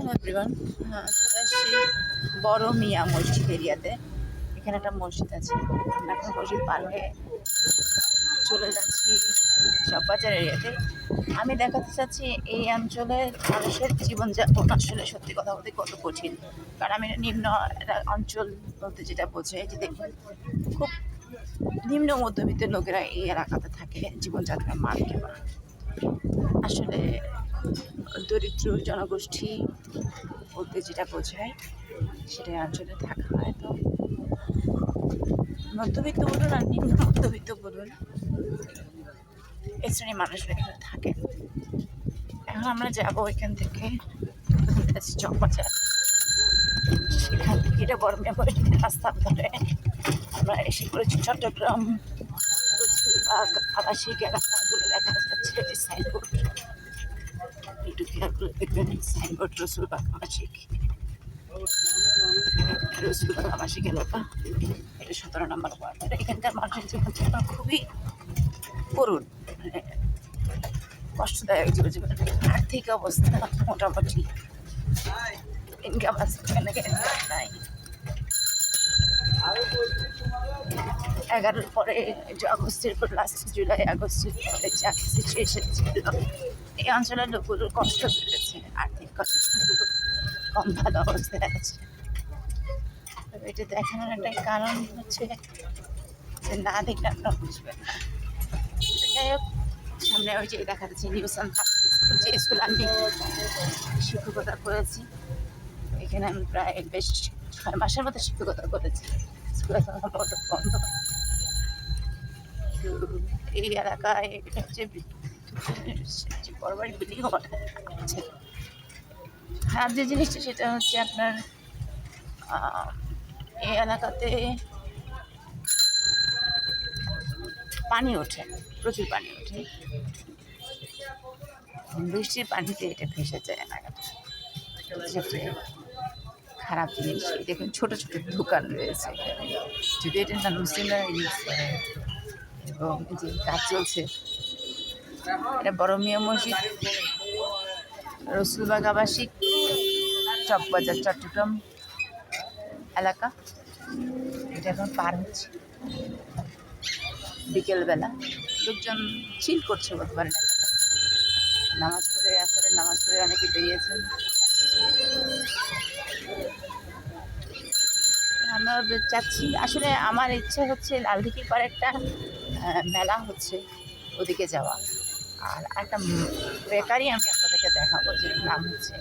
Hello everyone, চলে আসছি বড় মিয়া মসজিদ এরিয়াতে। এখানে একটা মসজিদ আছে। আমরা এখন মসজিদ পার হয়ে চলে যাচ্ছি চকবাজার এরিয়াতে। আমি দেখাতে চাচ্ছি এই অঞ্চলের মানুষের জীবনযাপন আসলে সত্যি কথা বলতে কত কঠিন। কারণ আমি নিম্ন একটা অঞ্চল বলতে যেটা বোঝাই যে দেখুন, খুব নিম্ন মধ্যবিত্ত লোকেরা এই এলাকাতে থাকে, জীবনযাত্রার মান কেমন আসলে দরিদ্র জনগোষ্ঠী বলতে যেটা বোঝায় সেটা অঞ্চলে থাকা হয়। তো মধ্যবিত্ত বলুন আর নিম্ন মধ্যবিত্ত বলুন, এই শ্রেণীর মানুষরা এখানে থাকে। এখন আমরা যাবো এখান থেকে চকবাজার, সেখান থেকে এটা বড় মেমোরিয়াল রাস্তা ধরে আমরা এসে পড়েছি চট্টগ্রাম রসুলবাগ আবাসিক এলাকাগুলো দেখা যাচ্ছে যে সাইনবোর্ড, একটু খেয়াল করে দেখবেন সাইনবোর্ড রসুলবাগ আবাসিক এলাকা। এটা 17 নম্বর ওয়ার্ড। এখানকার মানুষের জীবনযাপন খুবই করুণ, মানে কষ্টদায়ক জীবন। আর্থিক অবস্থা মোটামুটি ইনকাম আছে, নাই। 11-র পরে আগস্টের পর লাস্ট জুলাই আগস্টের পরে যা সিচুয়েশন ছিল, এই অঞ্চলের লোকগুলোর কষ্ট বেড়েছে, আর্থিক কন্ডিশনগুলো কম ভালো অবস্থায় আছে। এটা দেখানোর একটা কারণ হচ্ছে যে না দেখলে আপনারা বুঝবেন না। যাই হোক, সামনে ওই যে দেখা যাচ্ছে নিউসান স্কুল, যে স্কুল আমি শিক্ষকতা করেছি, এখানে আমি প্রায় বেশ 6 মাসের মতো শিক্ষকতা করেছি। স্কুল এখন বন্ধ। এই এলাকায় এটা হচ্ছে বড় বড় বিল্ডিং আছে। খারাপ যে জিনিসটা সেটা হচ্ছে আপনার এই এলাকাতে পানি ওঠে, প্রচুর পানি ওঠে। বৃষ্টির পানিতে এটা ভেসে যায় এলাকাটা, সবচেয়ে খারাপ জিনিস। দেখুন ছোট ছোট দোকান রয়েছে এখানে, যদি এটা মুসলিমরা ইউজ করে, এবং যে কাজ চলছে। এটা বড় মিয়া মসজিদ, রসুলবাগ আবাসিক, চকবাজার, চট্টগ্রাম এলাকা। এটা এখন পার হচ্ছে বিকেলবেলা, লোকজন চিল করছে বলতে পারেন। নামাজ পড়ে, আসরের নামাজ পড়ে অনেকে বেরিয়েছেন। আমরা চাচ্ছি, আসলে আমার ইচ্ছা হচ্ছে লালদিঘির পাড়ে একটা মেলা হচ্ছে, ওদিকে যাওয়া। আর একটা বেকারি আমি আপনাদেরকে দেখাবো, যেটার নাম হচ্ছে